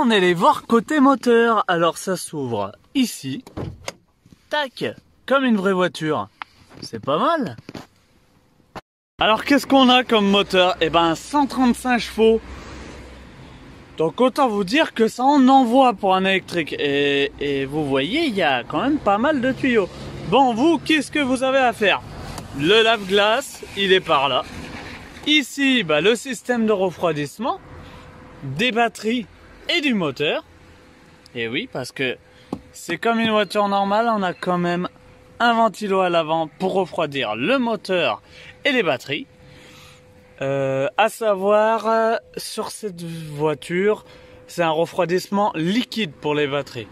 on est allé voir côté moteur. Alors ça s'ouvre ici. Tac, comme une vraie voiture. C'est pas mal. Alors qu'est-ce qu'on a comme moteur? Eh ben 135 chevaux. Donc autant vous dire que ça en envoie pour un électrique. Et vous voyez, il y a quand même pas mal de tuyaux. Bon, vous, qu'est-ce que vous avez à faire? Le lave-glace, il est par là. Ici, bah, le système de refroidissement, des batteries et du moteur. Et oui, parce que c'est comme une voiture normale, on a quand même un ventilo à l'avant pour refroidir le moteur et les batteries. À savoir, sur cette voiture, c'est un refroidissement liquide pour les batteries.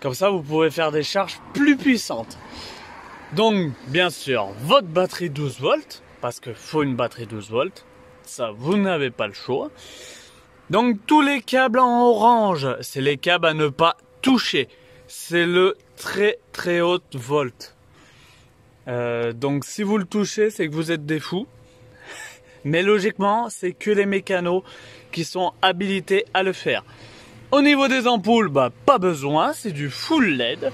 Comme ça, vous pouvez faire des charges plus puissantes. Donc, bien sûr, votre batterie 12 volts, parce qu'il faut une batterie 12 volts, ça, vous n'avez pas le choix. Donc, tous les câbles en orange, c'est les câbles à ne pas toucher. C'est le très haute volt. Donc, si vous le touchez, c'est que vous êtes des fous. Mais logiquement, c'est que les mécanos qui sont habilités à le faire. Au niveau des ampoules, bah pas besoin, c'est du full LED.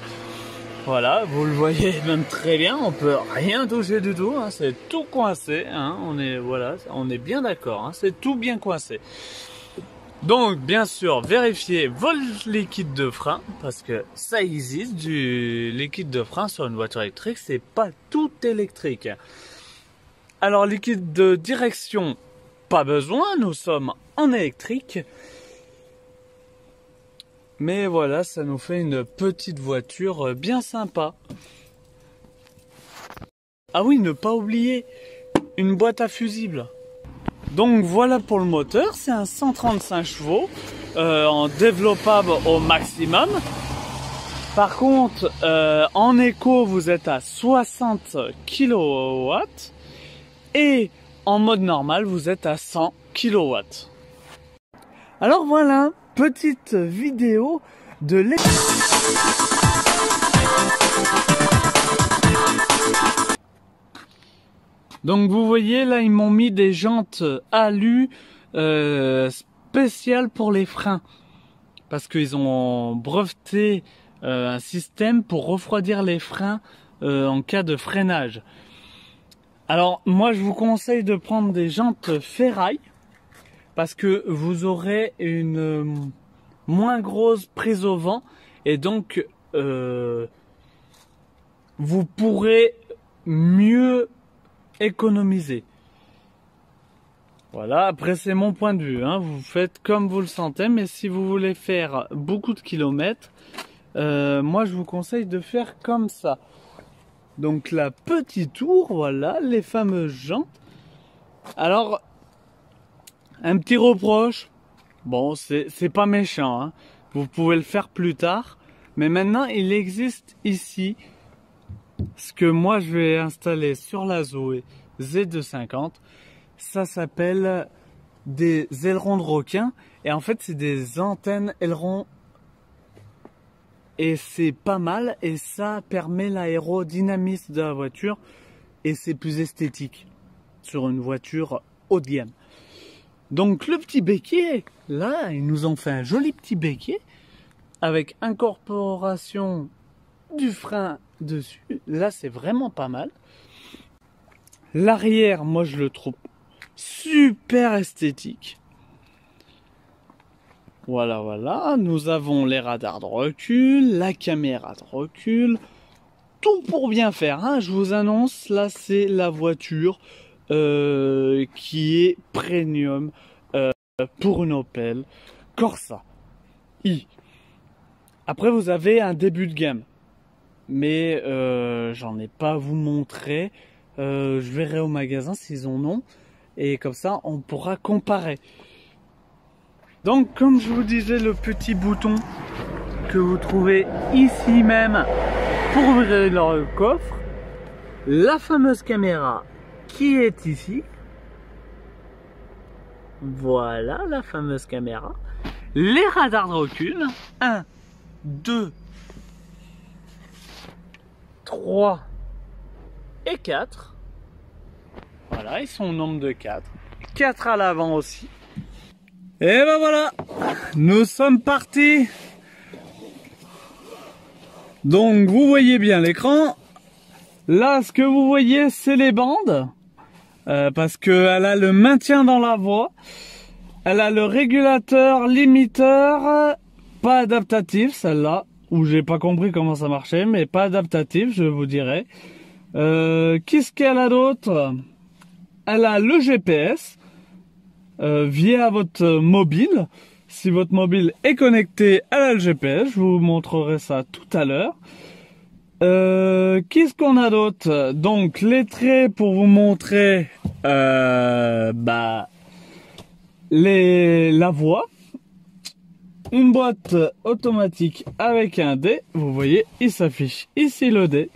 Voilà, vous le voyez même très bien, on peut rien toucher du tout, hein, c'est tout coincé, hein, on est bien d'accord, hein, c'est tout bien coincé. Donc bien sûr, vérifiez vos liquides de frein, parce que ça existe du liquide de frein sur une voiture électrique, c'est pas tout électrique. Alors, liquide de direction, pas besoin, nous sommes en électrique. Mais voilà, ça nous fait une petite voiture bien sympa. Ah oui, ne pas oublier, une boîte à fusibles. Donc voilà pour le moteur, c'est un 135 chevaux, en développable au maximum. Par contre, en éco, vous êtes à 60 kW. Et en mode normal, vous êtes à 100 kW. Alors voilà, petite vidéo de Donc vous voyez là, ils m'ont mis des jantes alu spéciales pour les freins. Parce qu'ils ont breveté un système pour refroidir les freins en cas de freinage. Alors moi je vous conseille de prendre des jantes ferraille parce que vous aurez une moins grosse prise au vent et donc vous pourrez mieux économiser. Voilà, après c'est mon point de vue, hein. Vous faites comme vous le sentez, mais si vous voulez faire beaucoup de kilomètres, moi je vous conseille de faire comme ça. Donc la petite tour, voilà, les fameuses jantes. Alors, un petit reproche, bon, c'est pas méchant, hein. Vous pouvez le faire plus tard. Mais maintenant, il existe ici ce que moi je vais installer sur la Zoé Z250. Ça s'appelle des ailerons de requin. Et en fait, c'est des antennes ailerons. Et c'est pas mal et ça permet l'aérodynamisme de la voiture et c'est plus esthétique sur une voiture haut de gamme. Donc le petit béquier, là, ils nous ont fait un joli petit béquier avec incorporation du frein dessus. Là, c'est vraiment pas mal. L'arrière, moi, je le trouve super esthétique. Voilà, nous avons les radars de recul, la caméra de recul, tout pour bien faire, hein. Je vous annonce, là c'est la voiture qui est premium pour une Opel Corsa I. Après vous avez un début de gamme, mais j'en ai pas à vous montrer, je verrai au magasin s'ils en ont, et comme ça on pourra comparer. Donc comme je vous disais, le petit bouton que vous trouvez ici même pour ouvrir le coffre, la fameuse caméra qui est ici, voilà la fameuse caméra, les radars de recul, 1, 2, 3 et 4, voilà, ils sont au nombre de 4, 4 à l'avant aussi. Et ben voilà, nous sommes partis. Donc vous voyez bien l'écran. Là, ce que vous voyez, c'est les bandes. Parce qu'elle a le maintien dans la voie. Elle a le régulateur limiteur. Pas adaptatif, celle-là. Où j'ai pas compris comment ça marchait. Mais pas adaptatif, je vous dirai. Qu'est-ce qu'elle a d'autre? Elle a le GPS. Via votre mobile. Si votre mobile est connecté, elle a le GPS. Je vous montrerai ça tout à l'heure. Qu'est-ce qu'on a d'autre? Donc les traits pour vous montrer la voie. Une boîte automatique avec un dé. Vous voyez, il s'affiche ici le dé.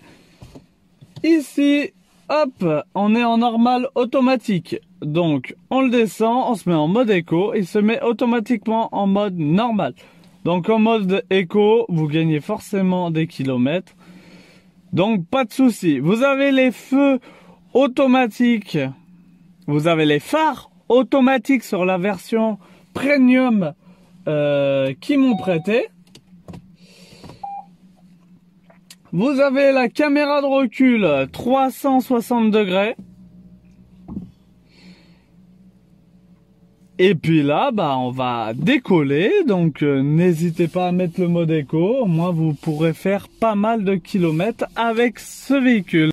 Ici, hop, on est en normal automatique. Donc on le descend, on se met en mode éco. Il se met automatiquement en mode normal. Donc en mode éco, vous gagnez forcément des kilomètres. Donc pas de souci. Vous avez les feux automatiques. Vous avez les phares automatiques sur la version premium qui m'ont prêté. Vous avez la caméra de recul 360 degrés. Et puis là, on va décoller. Donc n'hésitez pas à mettre le mode éco. Au moins vous pourrez faire pas mal de kilomètres avec ce véhicule.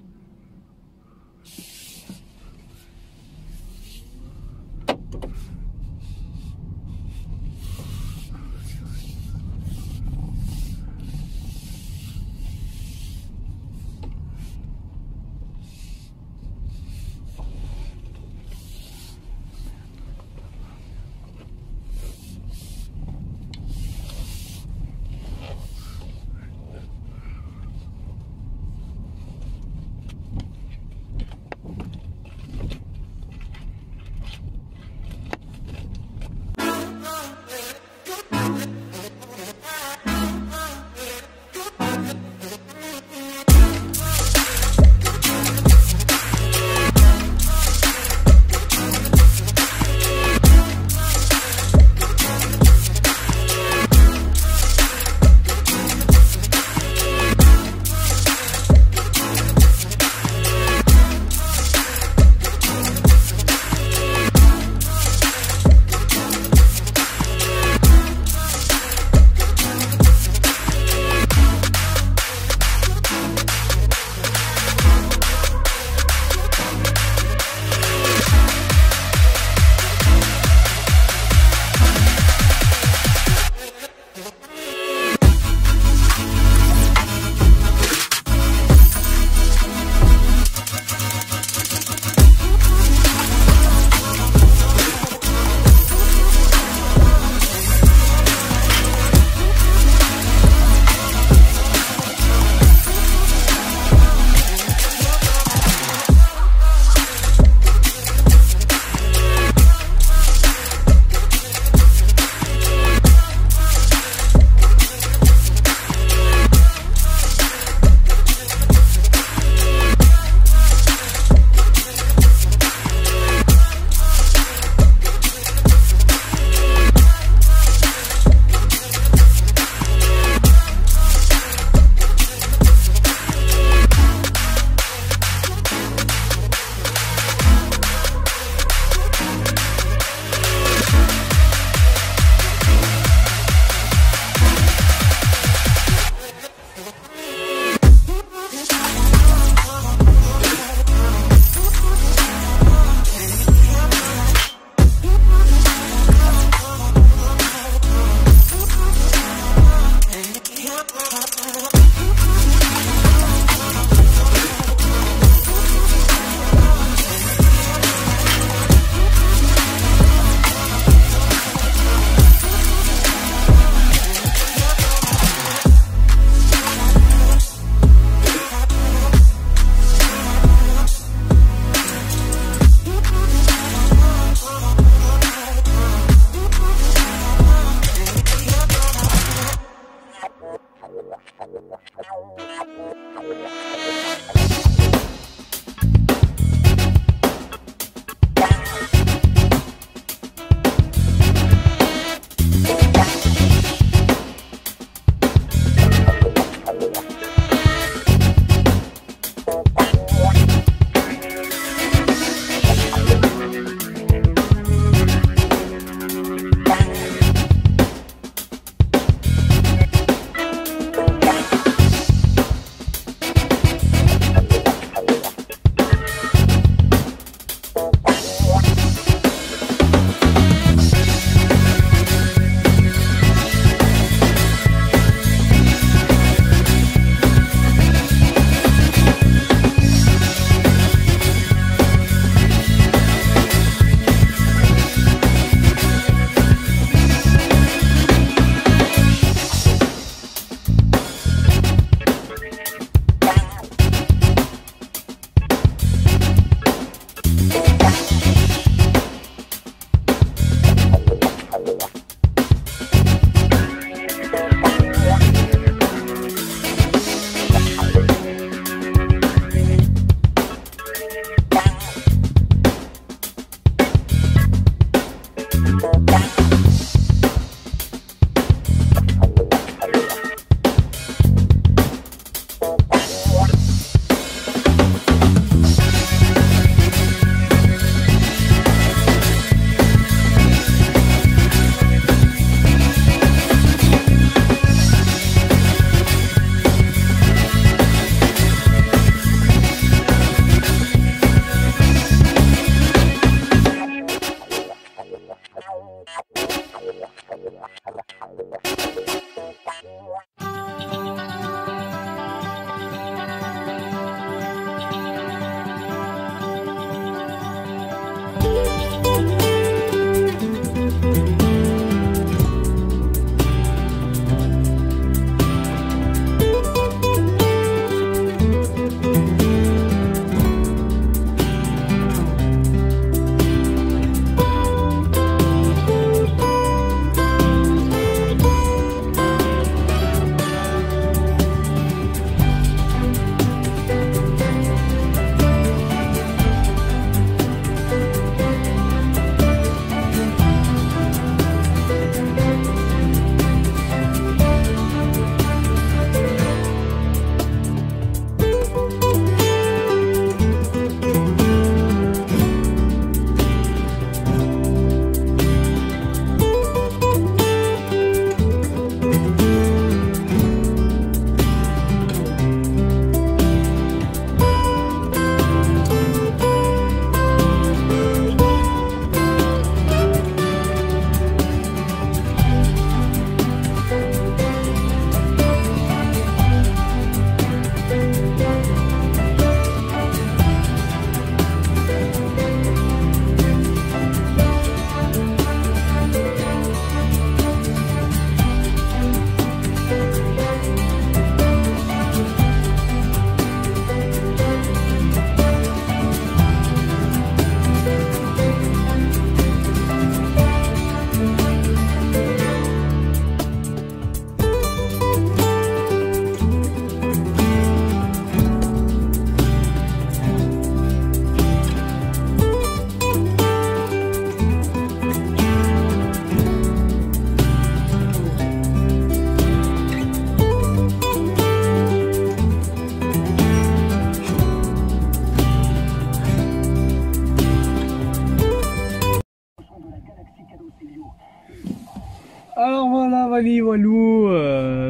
walou,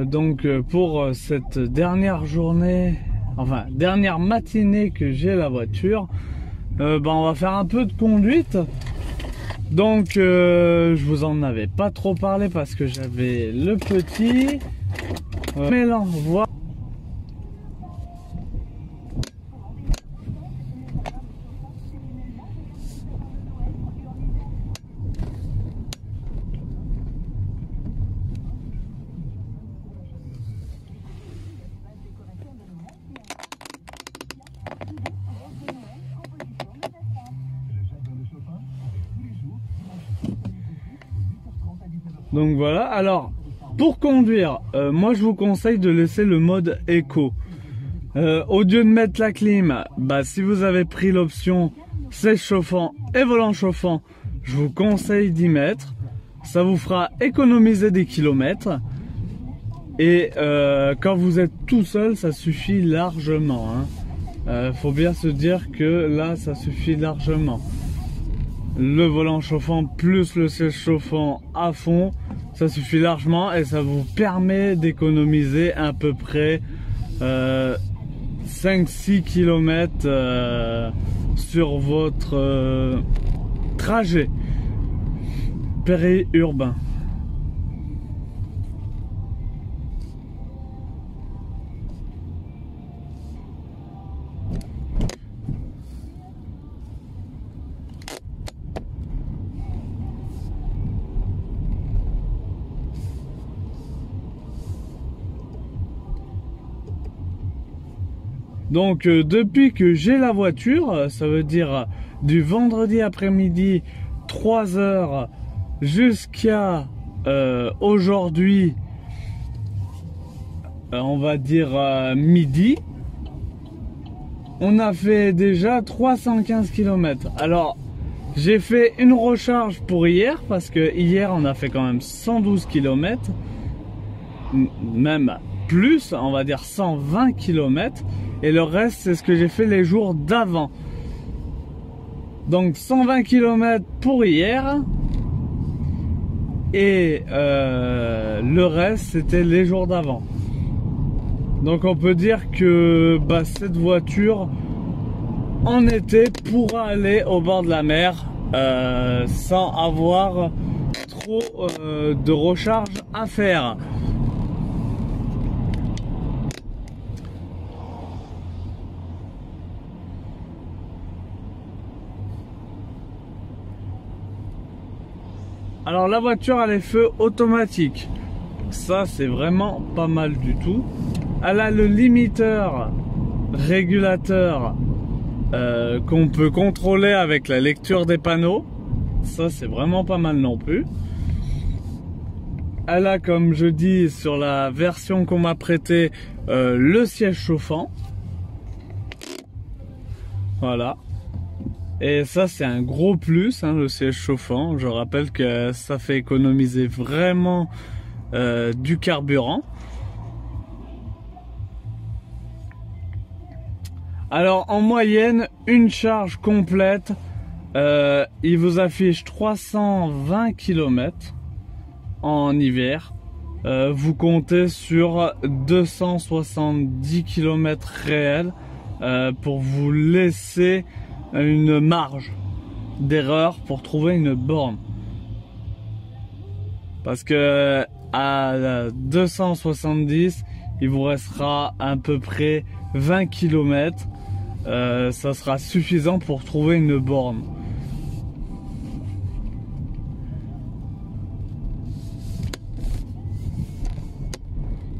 donc pour cette dernière journée, enfin dernière matinée que j'ai la voiture, on va faire un peu de conduite. Donc je vous en avais pas trop parlé parce que j'avais le petit, mais là on voit. Donc voilà, alors pour conduire, moi je vous conseille de laisser le mode éco. Au lieu de mettre la clim, si vous avez pris l'option siège chauffant et volant chauffant, je vous conseille d'y mettre. Ça vous fera économiser des kilomètres. Et quand vous êtes tout seul, ça suffit largement. Faut bien se dire que là, ça suffit largement. Le volant chauffant plus le siège chauffant à fond, ça suffit largement et ça vous permet d'économiser à peu près 5-6 km sur votre trajet périurbain. Donc depuis que j'ai la voiture, ça veut dire du vendredi après-midi 3 heures jusqu'à aujourd'hui, on va dire midi, on a fait déjà 315 km. Alors j'ai fait une recharge pour hier parce que hier on a fait quand même 112 km, même plus, on va dire 120 km. Et le reste, c'est ce que j'ai fait les jours d'avant. Donc 120 km pour hier. Et le reste, c'était les jours d'avant. Donc on peut dire que cette voiture, en été, pourra aller au bord de la mer sans avoir trop de recharge à faire. Alors la voiture a les feux automatiques, ça c'est vraiment pas mal du tout. Elle a le limiteur régulateur qu'on peut contrôler avec la lecture des panneaux, ça c'est vraiment pas mal non plus. Elle a, comme je dis sur la version qu'on m'a prêtée, le siège chauffant, voilà. Et ça c'est un gros plus, le siège chauffant. Je rappelle que ça fait économiser vraiment du carburant. Alors en moyenne, une charge complète, il vous affiche 320 km en hiver. Vous comptez sur 270 km réels pour vous laisser une marge d'erreur pour trouver une borne, parce que à 270 il vous restera à peu près 20 km, ça sera suffisant pour trouver une borne.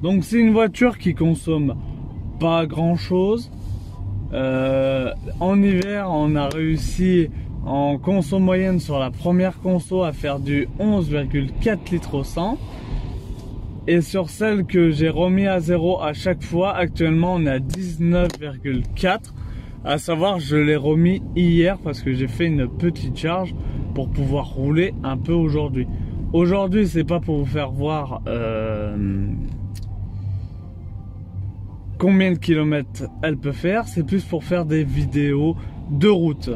Donc c'est une voiture qui consomme pas grand chose. En hiver, on a réussi en conso moyenne sur la première conso à faire du 11,4 litres au 100. Et sur celle que j'ai remis à zéro à chaque fois, actuellement on est à 19,4. À savoir, je l'ai remis hier parce que j'ai fait une petite charge pour pouvoir rouler un peu aujourd'hui. Aujourd'hui, c'est pas pour vous faire voir combien de kilomètres elle peut faire, c'est plus pour faire des vidéos de route.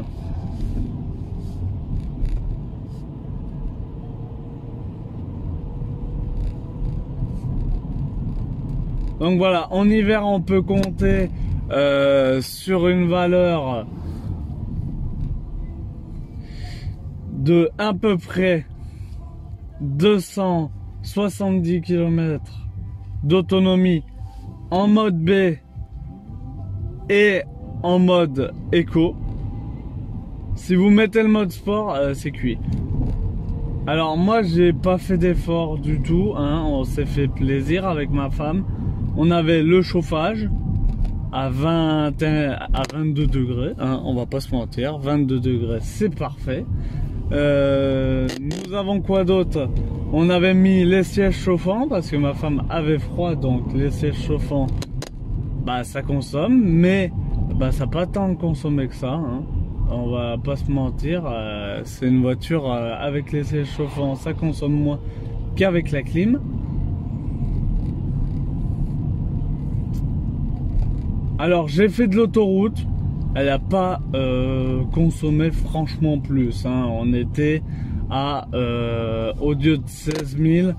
Donc voilà, en hiver on peut compter sur une valeur de à peu près 270 km d'autonomie en mode B et en mode éco. Si vous mettez le mode sport, c'est cuit. Alors moi j'ai pas fait d'effort du tout, hein. On s'est fait plaisir avec ma femme. On avait le chauffage à 22 degrés, hein, on va pas se mentir, 22 degrés c'est parfait. Nous avons quoi d'autre? On avait mis les sièges chauffants parce que ma femme avait froid, donc les sièges chauffants, bah ça consomme, mais bah ça n'a pas tant consommé que ça, hein. On va pas se mentir, c'est une voiture avec les sièges chauffants, ça consomme moins qu'avec la clim. Alors j'ai fait de l'autoroute, elle n'a pas consommé franchement plus, hein. On était à, au lieu de 16 000,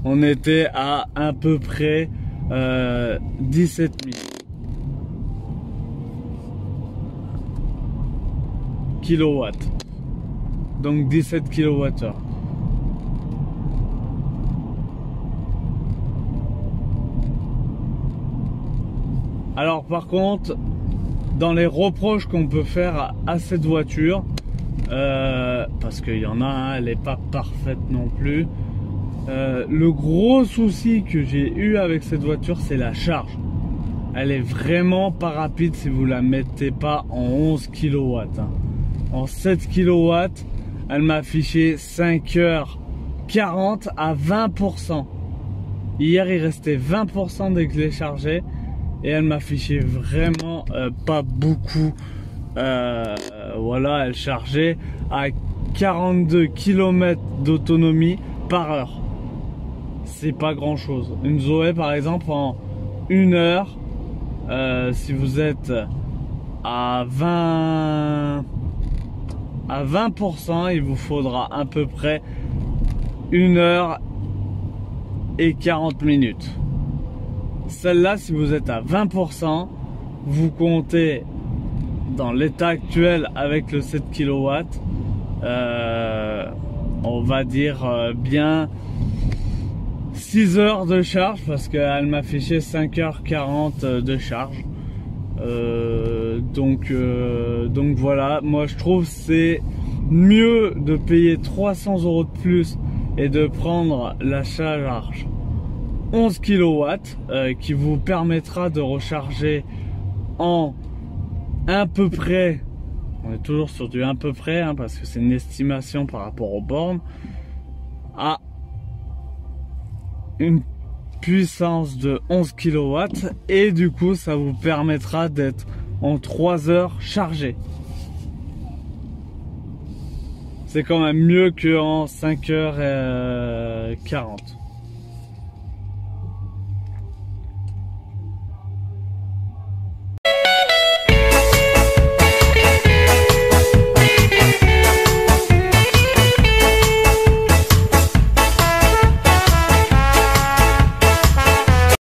on était à peu près 17 000 kilowatts, donc 17 kWh. Alors par contre, dans les reproches qu'on peut faire à cette voiture, parce qu'il y en a, hein, elle n'est pas parfaite non plus, le gros souci que j'ai eu avec cette voiture, c'est la charge. Elle est vraiment pas rapide si vous la mettez pas en 11 kW, hein. En 7 kW, elle m'a affiché 5h40 à 20%. Hier il restait 20% dès que je l'ai chargé et elle m'affichait vraiment pas beaucoup. Voilà, elle chargeait à 42 km d'autonomie par heure. C'est pas grand chose. Une Zoé par exemple en 1 heure, si vous êtes à 20%, il vous faudra à peu près 1 heure et 40 minutes. Celle-là, si vous êtes à 20%, vous comptez dans l'état actuel avec le 7 kW, on va dire bien 6 heures de charge parce qu'elle m'a affiché 5h40 de charge. Donc voilà, moi je trouve c'est mieux de payer 300 € de plus et de prendre la charge 11 kW qui vous permettra de recharger en à peu près, on est toujours sur du à peu près, hein, parce que c'est une estimation par rapport aux bornes, à une puissance de 11 kW et du coup ça vous permettra d'être en 3 heures chargé. C'est quand même mieux qu'en 5h40.